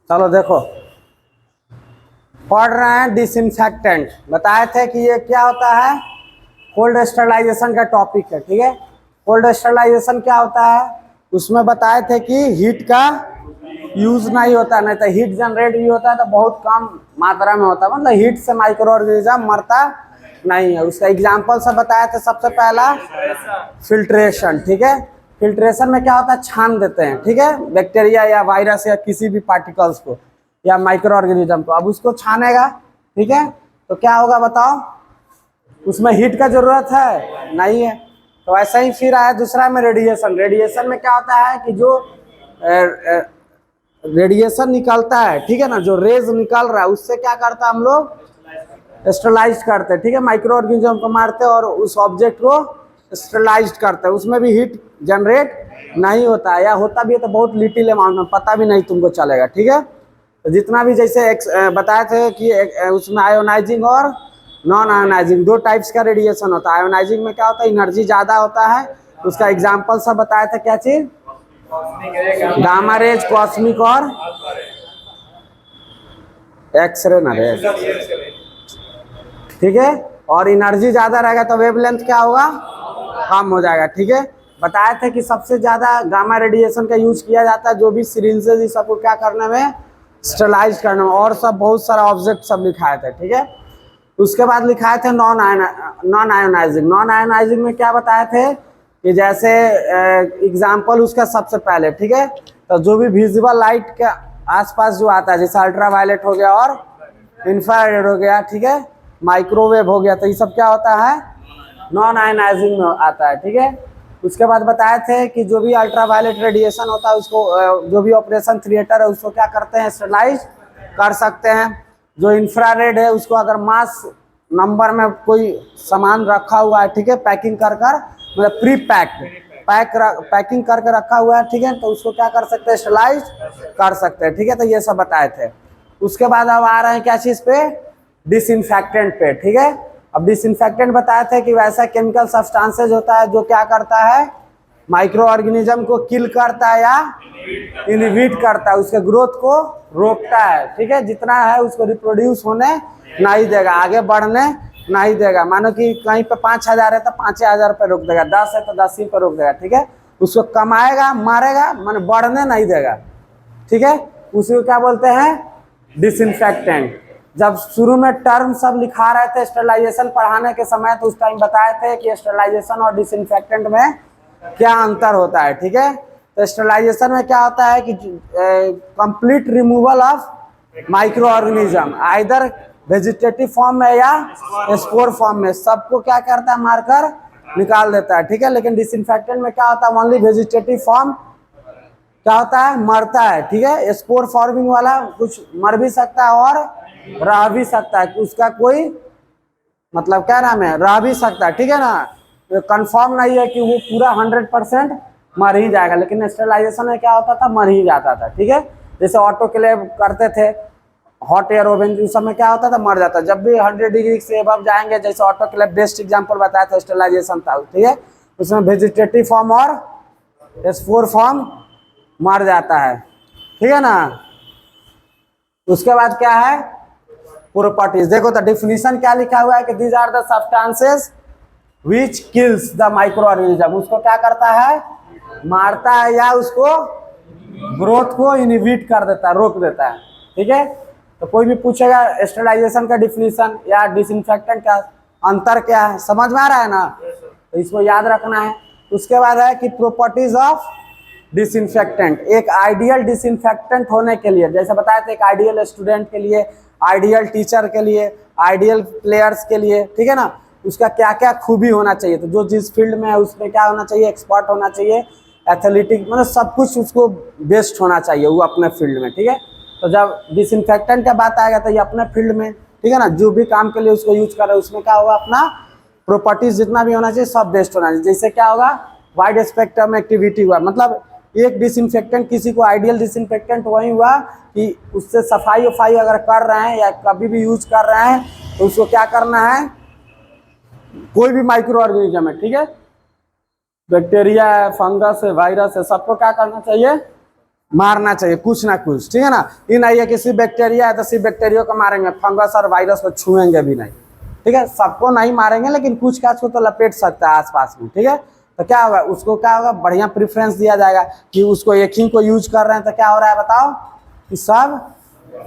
चलो देखो, पढ़ रहे हैं डिसइंफेक्टेंट। बताए थे कि ये क्या होता है, कोल्ड स्टरलाइजेशन का टॉपिक है। ठीक है, कोल्ड स्टरलाइजेशन क्या होता है, उसमें बताए थे कि हीट का यूज नहीं होता, नहीं तो हीट जनरेट भी होता है तो बहुत कम मात्रा में होता है, मतलब हीट से माइक्रो ऑर्गेनिज्म मरता नहीं है। उसका एग्जाम्पल सब बताए थे। सबसे पहला फिल्ट्रेशन। ठीक है, फिल्ट्रेशन में क्या होता है, छान देते हैं। ठीक है, बैक्टीरिया या वायरस या किसी भी पार्टिकल्स को या माइक्रो ऑर्गेनिज्म को, अब उसको छानेगा। ठीक है, तो क्या होगा बताओ, उसमें हीट का जरूरत है नहीं है। तो ऐसा ही फिर आया दूसरा में रेडिएशन। रेडिएशन में क्या होता है कि जो रेडिएशन निकलता है, ठीक है ना, जो रेज निकल रहा है उससे क्या करता है, हम लोग स्टरलाइज करते हैं। ठीक है, माइक्रो ऑर्गेनिज्म को मारते हैं और उस ऑब्जेक्ट को स्टरलाइज करते हैं। उसमें भी हीट जनरेट नहीं होता है, या होता भी है तो बहुत लिटिल अमाउंट में, पता भी नहीं तुमको चलेगा। ठीक है, तो जितना भी जैसे बताए थे कि उसमें आयोनाइजिंग और नॉन आयोनाइजिंग दो टाइप्स का रेडिएशन होता है। आयोनाइजिंग में क्या होता है, एनर्जी ज़्यादा होता है। उसका एग्जाम्पल सब बताया था, क्या चीज़, गामा रेज, कॉस्मिक और एक्सरे ना रेज। ठीक है, और एनर्जी ज़्यादा रहेगा तो वेवलेंथ क्या होगा, कम हो जाएगा। ठीक है, बताए थे कि सबसे ज़्यादा गामा रेडिएशन का यूज किया जाता है जो भी सिरिंजेस इस सबको क्या करने में, स्टरलाइज करने में, और सब बहुत सारा ऑब्जेक्ट सब लिखाए थे। ठीक है, उसके बाद लिखाए थे नॉन आयोनाइजिंग। नॉन आयोनाइजिंग में क्या बताए थे कि जैसे एग्जाम्पल उसका सबसे पहले, ठीक है, तो जो भी विजिबल लाइट के आसपास जो आता है, जैसे अल्ट्रावायलेट हो गया और इंफ्रारेड हो गया, ठीक है, माइक्रोवेव हो गया, तो ये सब क्या होता है, नॉन आयोनाइजिंग में आता है। ठीक है, उसके बाद बताए थे कि जो भी अल्ट्रावायलेट रेडिएशन होता है उसको जो भी ऑपरेशन थिएटर है उसको क्या करते हैं, स्टरलाइज कर सकते हैं। जो इंफ्रारेड है उसको अगर मास नंबर में कोई सामान रखा हुआ है, ठीक है, पैकिंग कर मतलब प्री पैकिंग करके रखा हुआ है, ठीक है, तो उसको क्या कर सकते हैं, स्टरलाइज कर सकते हैं। ठीक है, तो ये सब बताए थे। उसके बाद अब आ रहे हैं क्या चीज़ पे, डिसइंफेक्टेंट पे। ठीक है, अब डिसइंफेक्टेंट बताए थे कि वैसा केमिकल सब्सटेंसेज होता है जो क्या करता है, माइक्रो ऑर्गेनिज्म को किल करता है या इनहिबिट करता है, उसके ग्रोथ को रोकता है। ठीक है, जितना है उसको रिप्रोड्यूस होने नहीं देगा, आगे बढ़ने नहीं देगा। मानो कि कहीं पे 5,000 है तो 5,000 पे रोक देगा, 10 है तो 10 ही पे रोक देगा। ठीक है, उसको कमाएगा, मारेगा, माने बढ़ने नहीं देगा। ठीक है, उसी को क्या बोलते हैं, डिसइंफेक्टेंट। जब शुरू में टर्म सब लिखा रहे थे स्टरलाइजेशन पढ़ाने के समय, तो उस टाइम बताए थे कि स्टरलाइजेशन और डिसइंफेक्टेंट में क्या अंतर होता है। ठीक है, तो स्टरलाइजेशन में क्या होता है कि complete removal of micro organism, either vegetative form में या स्पोर फॉर्म में, सबको क्या करता है, मारकर निकाल देता है। ठीक है, लेकिन डिसइंफेक्टेंट में क्या होता है, ओनली वेजिटेटिव फॉर्म क्या होता है, मरता है। ठीक है, स्पोर फॉर्मिंग वाला कुछ मर भी सकता है और रह भी सकता है, उसका कोई मतलब क्या नाम है, रह भी सकता है। ठीक है ना, तो कंफर्म नहीं है कि वो पूरा 100% मर ही जाएगा, लेकिन स्टरलाइजेशन में क्या होता था, मर ही जाता था। ठीक है, जैसे ऑटोक्लेव करते थे, हॉट एयर ओवन, उस समय क्या होता था, मर जाता। जब भी 100 डिग्री से अबव जाएंगे, जैसे ऑटोक्लेव बेस्ट एग्जाम्पल बताया था, स्टरलाइजेशन था। ठीक है, उसमें वेजिटेटिव फॉर्म और स्पोर फॉर्म मर जाता है। ठीक है ना, उसके बाद क्या है, प्रॉपर्टीज। देखो तो डिफिनीशन क्या लिखा हुआ है कि these are the substances which kills the microorganism. उसको क्या करता है, मारता है या उसको ग्रोथ को इनहिबिट कर देता है, रोक देता है। ठीक है, तो कोई भी पूछेगा स्टरलाइजेशन का डिफिनीशन या डिसइंफेक्टेंट का अंतर क्या है, समझ में आ रहा है ना, तो इसको याद रखना है। उसके बाद है कि प्रॉपर्टीज ऑफ डिसइंफेक्टेंट। एक आइडियल डिसइंफेक्टेंट होने के लिए, जैसे बताया था, एक आइडियल स्टूडेंट के लिए, आइडियल टीचर के लिए, आइडियल प्लेयर्स के लिए, ठीक है ना, उसका क्या क्या खूबी होना चाहिए, तो जो जिस फील्ड में है उसमें क्या होना चाहिए, एक्सपर्ट होना चाहिए, एथलेटिक, मतलब सब कुछ उसको बेस्ट होना चाहिए वो अपने फील्ड में। ठीक है, तो जब डिसइंफेक्टेंट का बात आएगा तो ये अपने फील्ड में, ठीक है ना, जो भी काम के लिए उसको यूज कर रहे हैं उसमें क्या होगा, अपना प्रॉपर्टीज जितना भी होना चाहिए सब बेस्ट होना चाहिए। जैसे क्या होगा, वाइड स्पेक्ट्रम एक्टिविटी हुआ, मतलब एक डिसइंफेक्टेंट, किसी को आइडियल डिसइंफेक्टेंट वही हुआ कि उससे सफाई वफाई अगर कर रहे हैं या कभी भी यूज कर रहे हैं तो उसको क्या करना है, कोई भी माइक्रो ऑर्गेनिज्म है, ठीक है, बैक्टीरिया है, फंगस है, वायरस है, सबको क्या करना चाहिए, मारना चाहिए कुछ ना कुछ, ठीक है ना। ये नहीं है किसी बैक्टीरिया है तो सिर्फ बैक्टीरिया को मारेंगे, फंगस और वायरस को छुएंगे भी नहीं, ठीक है। सबको नहीं मारेंगे लेकिन कुछ काच को तो लपेट सकता है आसपास में, ठीक है। तो क्या होगा, उसको क्या होगा, बढ़िया प्रेफरेंस दिया जाएगा कि उसको एक ही को यूज कर रहे हैं तो क्या हो रहा है बताओ, कि सब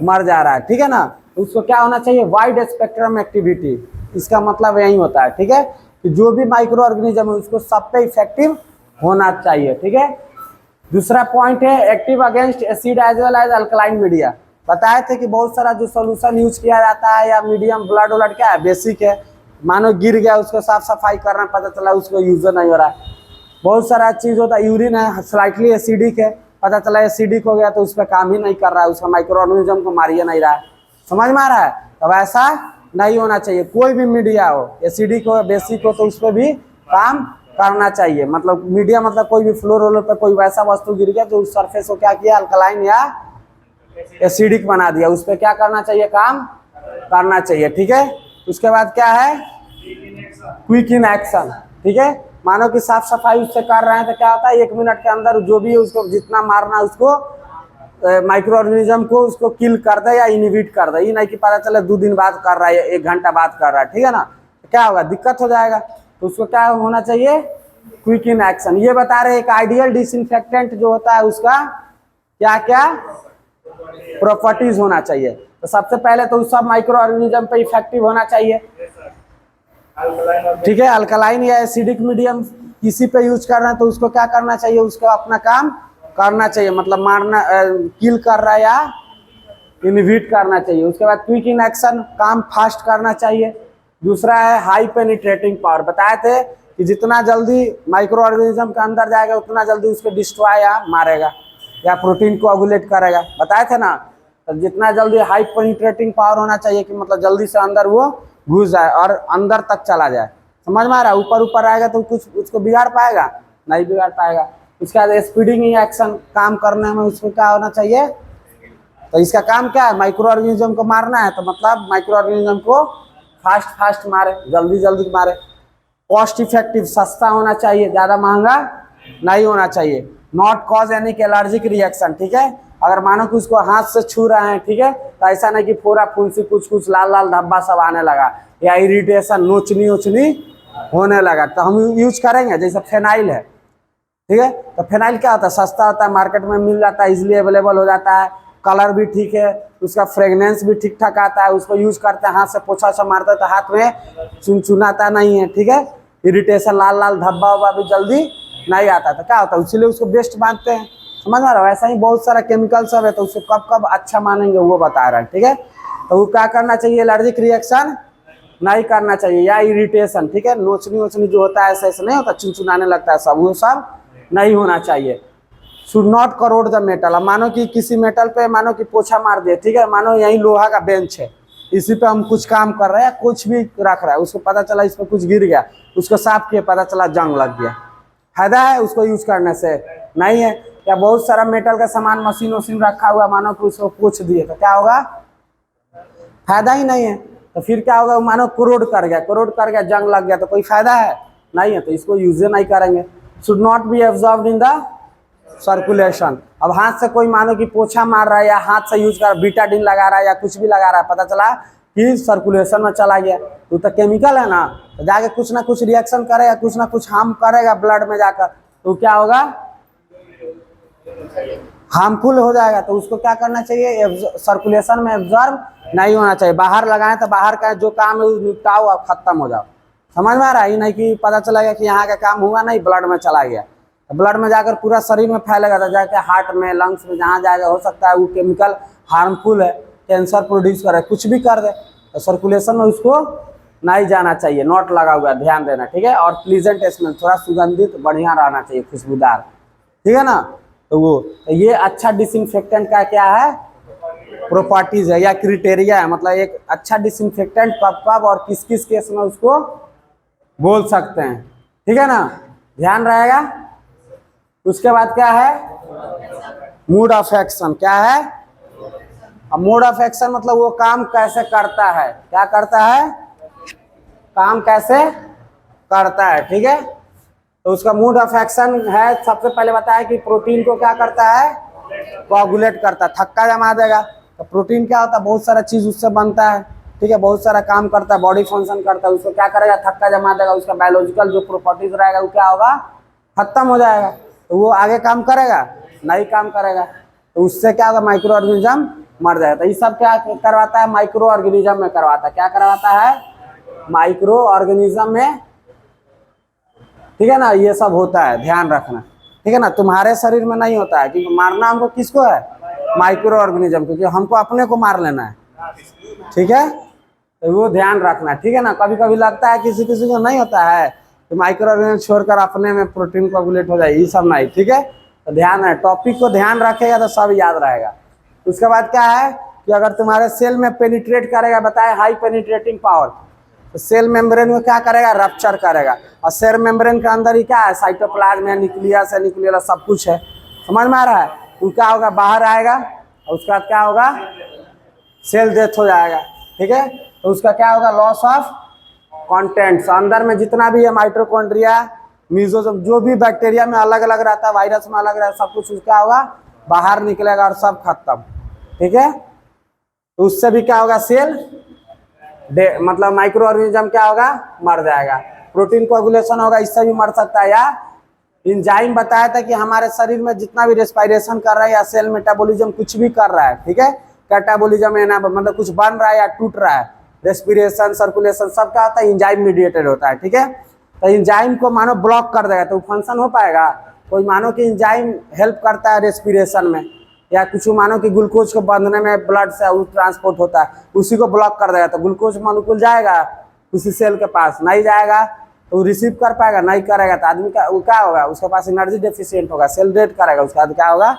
मर जा रहा है, ठीक है ना। तो उसको क्या होना चाहिए, वाइड स्पेक्ट्रम एक्टिविटी, इसका मतलब यही होता है, ठीक है, कि जो भी माइक्रो ऑर्गेनिज्म है उसको सब पे इफेक्टिव होना चाहिए, ठीक है। दूसरा पॉइंट है active against acid as well as alkaline media. बताए थे कि बहुत सारा जो सोल्यूशन यूज किया जाता है या मीडियम ब्लड व्लड क्या है, बेसिक है, मानो गिर गया उसको साफ सफाई करना, पता चला उसको यूजर नहीं हो रहा है। बहुत सारा चीज होता है, यूरिन है स्लाइटली एसिडिक है, पता चला एसिडिक हो गया तो उस पर काम ही नहीं कर रहा है, उसका माइक्रो ऑर्गेनिज्म को मारिए नहीं रहा है, समझ में आ रहा है। तो ऐसा नहीं होना चाहिए, कोई भी मीडिया हो, एसिडिक हो बेसिक हो, तो उस पर भी काम करना चाहिए। मतलब मीडिया मतलब कोई भी फ्लोर रोलर पर कोई वैसा वस्तु गिर गया तो उस सरफेस को क्या किया, अल्कलाइन या एसिडिक बना दिया, उस पर क्या करना चाहिए, काम करना चाहिए, ठीक है। उसके बाद क्या है, क्विक इन एक्शन, ठीक है। मानो कि साफ सफाई उससे कर रहे हैं तो क्या होता है, 1 मिनट के अंदर जो भी उसको जितना मारना उसको माइक्रो ऑर्गेनिज्म को उसको किल कर दे या इनिबिट कर दे, ये नहीं कि पता चले 2 दिन बाद कर रहा है, 1 घंटा बाद कर रहा है, ठीक है ना। तो क्या होगा, दिक्कत हो जाएगा। तो उसको क्या होना चाहिए, क्विक इन एक्शन। ये बता रहे एक आइडियल डिसइंफेक्टेंट जो होता है उसका क्या क्या प्रॉपर्टीज होना चाहिए। तो सबसे पहले तो उस सब माइक्रो ऑर्गेनिज्म पे इफेक्टिव होना चाहिए, ठीक है। अल्कलाइन या एसिडिक मीडियम किसी पे यूज कर रहे हैं तो उसको क्या करना चाहिए, उसको अपना काम करना चाहिए, मतलब मारना किल कर रहा है या इनहिबिट करना चाहिए। उसके बाद क्विक इन एक्शन, काम फास्ट करना चाहिए। दूसरा है हाई पेनिट्रेटिंग पावर। बताए थे कि जितना जल्दी माइक्रो ऑर्गेनिज्म के अंदर जाएगा उतना जल्दी उसको डिस्ट्रॉय या मारेगा या प्रोटीन को ओगुलेट करेगा, बताए थे ना। तो जितना जल्दी हाई पेनिट्रेटिंग पावर होना चाहिए कि मतलब जल्दी से अंदर वो घुस जाए और अंदर तक चला जाए, समझ में आ रहा है। ऊपर ऊपर आएगा तो कुछ उसको बिगाड़ पाएगा, नहीं बिगाड़ पाएगा। उसके बाद स्पीडिंग एक्शन, काम करने में उसको क्या होना चाहिए, तो इसका काम क्या है, माइक्रो ऑर्गेनिज्म को मारना है तो मतलब माइक्रो ऑर्गेनिज्म को फास्ट फास्ट मारे, जल्दी जल्दी मारे। कॉस्ट इफेक्टिव, सस्ता होना चाहिए, ज़्यादा महंगा नहीं होना चाहिए। Not cause any allergic reaction, ठीक है। अगर मानो कि उसको हाथ से छू रहे हैं, ठीक है, तो ऐसा नहीं कि पूरा फुंसी कुछ कुछ लाल लाल धब्बा सब आने लगा या इरिटेशन नोचनी ओचनी होने लगा, तो हम यूज करेंगे। जैसे फेनाइल है, ठीक है, तो फेनाइल क्या होता है, सस्ता होता है, मार्केट में मिल जाता है, इजीली अवेलेबल हो जाता है, कलर भी ठीक है, उसका फ्रेगनेंस भी ठीक ठाक आता है, उसको यूज करते हैं, हाथ से पोछा सा मारते हैं तो हाथ में चुनचुनाता नहीं है, ठीक है। इरिटेशन लाल लाल धब्बा वब्बा भी जल्दी नहीं आता, तो क्या होता है, इसीलिए उसको बेस्ट मानते हैं, समझ में आ रहा है। वैसा ही बहुत सारा केमिकल सब है, तो उसको कब कब अच्छा मानेंगे वो बता रहा है, ठीक है। तो वो क्या करना चाहिए, एलर्जिक रिएक्शन नहीं करना चाहिए या इरिटेशन, ठीक है, नोचनी वोचनी जो होता है ऐसा ऐसा नहीं होता, चुनचुनाने लगता है सब, वो सब नहीं होना चाहिए। Should not crore the metal. अब मानो कि किसी मेटल पे मानो कि पोछा मार दिए, ठीक है, मानो यही लोहा का बेंच है, इसी पे हम कुछ काम कर रहे हैं, कुछ भी रख रहा है, उसको पता चला इस पर कुछ गिर गया, उसको साफ किया, पता चला जंग लग गया, फायदा है उसको यूज करने से, नहीं है। या बहुत सारा मेटल का सामान मशीन वशीन रखा हुआ, मानो कि उसको पोछ दिए तो क्या होगा, फायदा ही नहीं है। तो फिर क्या होगा, मानो करोड कर गया, जंग लग गया, तो कोई फायदा है नहीं है, तो इसको यूज नहीं करेंगे। Should not be absorbed in the circulation. अब हाथ से कोई मानो कि पोछा मार रहा है या हाथ से यूज कर बीटाडिन लगा रहा है या कुछ भी लगा रहा है, पता चला कि सर्कुलेशन में चला गया, तो केमिकल है ना, तो जाके कुछ ना कुछ रिएक्शन करेगा, कुछ ना कुछ हार्म करेगा ब्लड में जाकर, तो क्या होगा, हार्मफुल हो जाएगा। तो उसको क्या करना चाहिए, सर्कुलेशन में एब्जॉर्ब नहीं होना चाहिए। बाहर लगाएं तो बाहर का जो काम है निपटाओ और खत्म हो जाओ, समझ में आ रहा है। ये नहीं कि पता चला गया कि यहाँ का काम हुआ नहीं, ब्लड में चला गया, तो ब्लड में जाकर पूरा शरीर में फैलेगा, तो जाकर हार्ट में लंग्स में जहाँ जाएगा, हो सकता है वो केमिकल हार्मफुल है, कैंसर प्रोड्यूस करे, कुछ भी कर दे, तो सर्कुलेशन में उसको नहीं जाना चाहिए। नॉट लगा हुआ, ध्यान देना, ठीक है। और प्लीजेंट स्मेल, थोड़ा सुगंधित बढ़िया रहना चाहिए, खुशबूदार, ठीक है ना। तो वो तो ये अच्छा डिसइंफेक्टेंट का क्या है, प्रॉपर्टीज है या क्राइटेरिया है, मतलब एक अच्छा डिसइंफेक्टेंट कब कब और किस किस केस में उसको बोल सकते हैं, ठीक है ना, ध्यान रहेगा। उसके बाद क्या है, मूड ऑफ एक्शन। क्या है, अब मोड ऑफ एक्शन मतलब वो काम कैसे करता है, क्या करता है, काम कैसे करता है, ठीक है। तो उसका मोड ऑफ एक्शन है, सबसे पहले बताया कि प्रोटीन को क्या करता है, कोआगुलेट करता है, थक्का जमा देगा। तो प्रोटीन क्या होता है, बहुत सारा चीज उससे बनता है, ठीक है, बहुत सारा काम करता है, बॉडी फंक्शन करता है, उसको क्या करेगा, थक्का जमा देगा, उसका बायोलॉजिकल जो प्रॉपर्टीज रहेगा वो क्या होगा, खत्म हो जाएगा। तो वो आगे काम करेगा, नहीं काम करेगा, तो उससे क्या होगा, माइक्रो ऑर्गेनिज्म मर जाएगा। तो ये सब क्या करवाता है, माइक्रो ऑर्गेनिज्म में करवाता है, क्या करवाता है, माइक्रो ऑर्गेनिज्म में, ठीक है ना, ये सब होता है, ध्यान रखना, ठीक है ना। तुम्हारे शरीर में नहीं होता है, क्योंकि मारना हमको किसको है, माइक्रो ऑर्गेनिज्म, क्योंकि हमको अपने को मार लेना है, ठीक है, तो वो ध्यान रखना, ठीक है ना। कभी कभी लगता है किसी किसी को नहीं होता है तो माइक्रो ऑर्गेनिज्म छोड़कर अपने में प्रोटीन कोआगुलेट हो जाए, ये सब नहीं, ठीक है। तो ध्यान है, टॉपिक को ध्यान रखेगा तो सब याद रहेगा। उसके बाद क्या है कि अगर तुम्हारे सेल में पेनिट्रेट करेगा, बताए हाई पेनिट्रेटिंग पावर, तो सेल मेम्ब्रेन में क्या करेगा, रप्चर करेगा। और सेल मेम्ब्रेन के अंदर ही क्या है, साइटोप्लाज्म है, न्यूक्लियस है, न्यूक्लियर सब कुछ है, समझ में आ रहा है। तो क्या होगा, बाहर आएगा और उसके बाद क्या होगा, सेल डेथ हो जाएगा, ठीक है। तो उसका क्या होगा, लॉस ऑफ कंटेंट्स। अंदर में जितना भी है माइटोकॉन्ड्रिया, मीजोसोम, जो भी बैक्टीरिया में अलग अलग रहता है, वायरस में अलग रहता है, सब कुछ क्या होगा, बाहर निकलेगा और सब खत्म, ठीक है। तो उससे भी क्या होगा, सेल मतलब माइक्रो ऑर्गेनिज्म क्या होगा, मर जाएगा। प्रोटीन कोआगुलेशन होगा, इससे भी मर सकता है। या एंजाइम बताया था कि हमारे शरीर में जितना भी रेस्पिरेशन कर रहा है या सेल मेटाबॉलिज्म कुछ भी कर रहा है, ठीक है, कैटाबॉलिज्म है ना, मतलब कुछ बन रहा है या टूट रहा है, रेस्पिरेशन, सर्कुलेशन सब क्या होता है, एंजाइम मीडिएटेड होता है, ठीक है। तो एंजाइम को मानो ब्लॉक कर देगा तो फंक्शन हो पाएगा। कोई मानो कि एंजाइम हेल्प करता है रेस्पिरेशन में, या कुछ मानो कि ग्लूकोज को बांधने में ब्लड से वो ट्रांसपोर्ट होता है, उसी को ब्लॉक कर देगा तो ग्लूकोज मॉलिक्यूल जाएगा उसी सेल के पास, नहीं जाएगा तो वो रिसीव कर पाएगा, नहीं करेगा तो आदमी का वो क्या होगा, उसके पास एनर्जी डेफिशिएंट होगा, सेल डेथ करेगा, उसके बाद क्या होगा,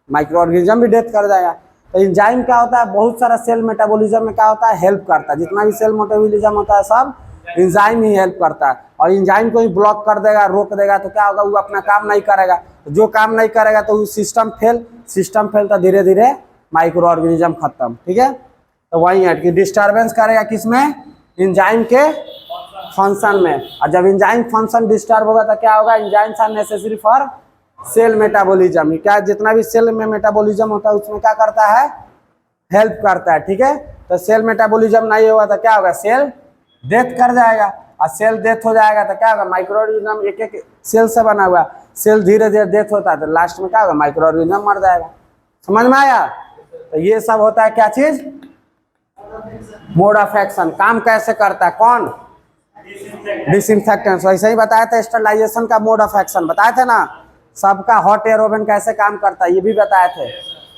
माइक्रो ऑर्गेनिज्म भी डेथ कर जाएगा। तो एंजाइम क्या होता है, बहुत सारा सेल मेटाबॉलिज्म में क्या होता है, हेल्प करता है। जितना भी सेल मेटाबॉलिज्म होता है सब एंजाइम ही हेल्प करता है। और एंजाइम को ही ब्लॉक कर देगा, रोक देगा तो क्या होगा, वो अपना काम नहीं करेगा। तो जो काम नहीं करेगा तो वो सिस्टम फेल तो धीरे धीरे माइक्रो ऑर्गेनिज्म खत्म, ठीक है। तो वही है कि डिस्टर्बेंस करेगा किसमें, एंजाइम के फंक्शन में। और जब एंजाइम फंक्शन डिस्टर्ब होगा तो क्या होगा, enzymes are necessary for cell metabolism. क्या जितना भी सेल में मेटाबॉलिज्म होता है उसमें क्या करता है, हेल्प करता है, ठीक है। तो सेल मेटाबॉलिज्म नहीं होगा तो क्या होगा, सेल डेथ कर जाएगा। और सेल डेथ हो जाएगा तो क्या होगा, माइक्रो ऑर्गेनिज्म एक एक सेल से बना हुआ, सेल धीरे धीरे डेथ होता है तो लास्ट में क्या होगा, माइक्रो ऑर्गेनिज्म मर जाएगा। समझ में आया। तो ये सब होता है क्या चीज, मोड ऑफ एक्शन, काम कैसे करता है कौन, डिसइंफेक्टेंट। वैसे ही बताया था स्टरलाइजेशन का मोड ऑफ एक्शन, बताए थे ना, सबका हॉट एयर ओवन कैसे काम करता है ये भी बताए थे,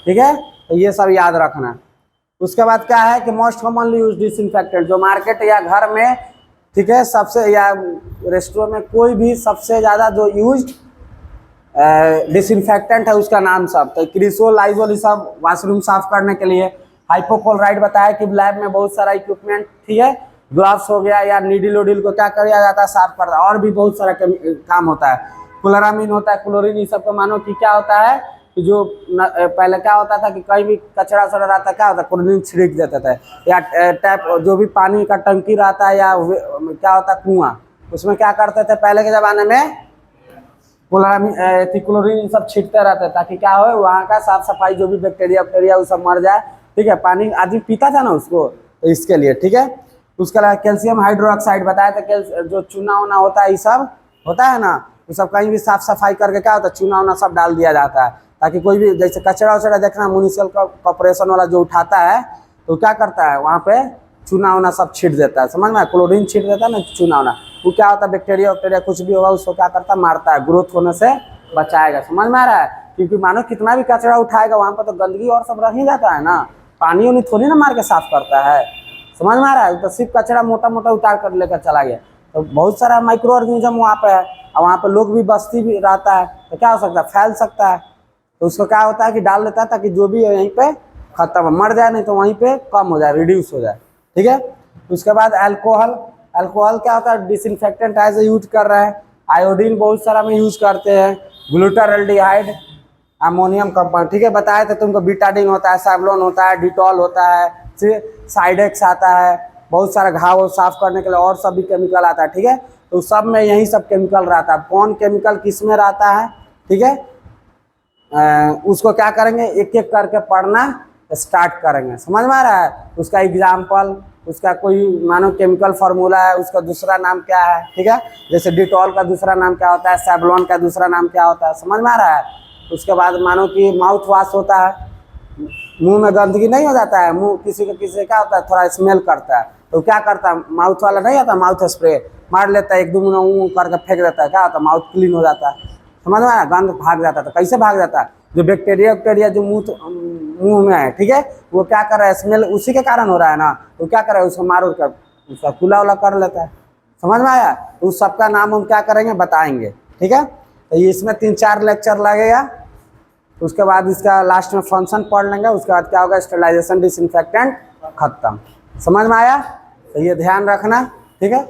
ठीक है। तो ये सब याद रखना। उसके बाद क्या है कि मोस्ट कॉमनली यूज डिसइंफेक्टेंट, जो मार्केट या घर में, ठीक है, सबसे या रेस्टोरेंट में कोई भी सबसे ज़्यादा जो यूज डिसइंफेक्टेंट है उसका नाम सब, तो क्रिसोल, लाइजोल, ये सब वॉशरूम साफ करने के लिए। हाइपोक्लोराइड बताया कि लैब में बहुत सारा इक्विपमेंट, ठीक है, ग्लव्स हो गया या नीडिल उडिल को क्या किया जाता है, साफ करता है। और भी बहुत सारा काम होता है, क्लोरामीन होता है, क्लोरीन, ये सब को मानो कि क्या होता है कि जो पहले क्या होता था कि कहीं भी कचरा सड़ा रहता क्या होता है, क्लोरीन छिड़क देता था। या टैप जो भी पानी का टंकी रहता है या क्या होता है कुआं, उसमें क्या करते थे पहले के ज़माने में, क्लोरीन सब छिड़कते रहते ताकि क्या हो, वहाँ का साफ सफाई, जो भी बैक्टीरिया वैक्टीरिया वो सब मर जाए, ठीक है। पानी आदमी पीता था ना उसको, तो इसके लिए, ठीक है। उसके अलावा कैल्शियम हाइड्रोक्साइड बताया था, जो चूना वूना होता है ये सब होता है ना, वो सब कहीं भी साफ सफाई करके क्या होता है, चूना वूना सब डाल दिया जाता है ताकि कोई भी जैसे कचरा वचरा देखना म्युनिसिपल कॉर्पोरेशन वाला जो उठाता है तो क्या करता है, वहाँ पे चूना वूना सब छीट देता है, समझ में, क्लोरीन छीट देता है ना चूना वूना, वो क्या होता है, बैक्टीरिया वैक्टीरिया कुछ भी होगा उसको क्या करता है, मारता है, ग्रोथ होने से बचाएगा। समझ में आ रहा है, क्योंकि मानो कितना भी कचरा उठाएगा वहाँ पर तो गंदगी और सब रह ही जाता है ना, पानी उनी थोड़ी ना मार के साफ करता है, समझ में आ रहा है। तो सिर्फ कचरा मोटा मोटा उतार कर लेकर चला गया, तो बहुत सारा माइक्रो ऑर्गेनिज्म वहाँ पे है, और वहाँ पे लोग भी बस्ती भी रहता है, तो क्या हो सकता है, फैल सकता है। तो उसको क्या होता है कि डाल देता है ताकि जो भी है यहीं पे खत्म, मर जाए नहीं तो वहीं पे कम हो जाए, रिड्यूस हो जाए, ठीक है। उसके बाद अल्कोहल, अल्कोहल क्या होता है, डिसइंफेक्टेंट एज यूज कर रहा है। आयोडीन बहुत सारा में यूज करते हैं, ग्लूटाराल्डिहाइड, अमोनियम कंपाउंड, ठीक है, बताया था तुमको, बीटाडीन होता है, सैवलोन होता है, डिटॉल होता है, फिर साइडेक्स आता है, बहुत सारा घाव साफ करने के लिए और सब भी केमिकल आता है, ठीक है। तो सब में यही सब केमिकल रहता है। कौन केमिकल किस में रहता है, ठीक है, उसको क्या करेंगे, एक एक करके पढ़ना स्टार्ट करेंगे। समझ में आ रहा है? उसका एग्जाम्पल, उसका कोई मानो केमिकल फार्मूला है, उसका दूसरा नाम क्या है, ठीक है। जैसे डिटॉल का दूसरा नाम क्या होता है, सैवलॉन का दूसरा नाम क्या होता है, समझ में आ रहा है? उसके बाद मानो कि माउथ वॉश होता है, मुंह में गंदगी नहीं हो जाता है, मुंह किसी का होता है थोड़ा स्मेल करता है, तो क्या करता है, माउथ वाला नहीं आता माउथ स्प्रे मार लेता है, एक दो मुँह करके फेंक देता है, क्या होता है, माउथ क्लीन हो जाता है। समझ में आया? गंद भाग जाता था। कैसे भाग जाता है? जो बैक्टीरिया जो मुंह में है, ठीक है, वो क्या कर रहा है, स्मेल उसी के कारण हो रहा है ना, तो क्या कर रहा है, उसको मारो कर उसका कुला उला कर लेता है। समझ में आया? तो उस सबका नाम हम क्या करेंगे, बताएंगे, ठीक है। तो ये इसमें 3-4 लेक्चर लगेगा। उसके बाद इसका लास्ट में फंक्शन पढ़ लेंगे, उसके बाद क्या होगा, स्टेरिलाइजेशन डिसइंफेक्टेंट खत्म। समझ में आया? तो ये ध्यान रखना, ठीक है।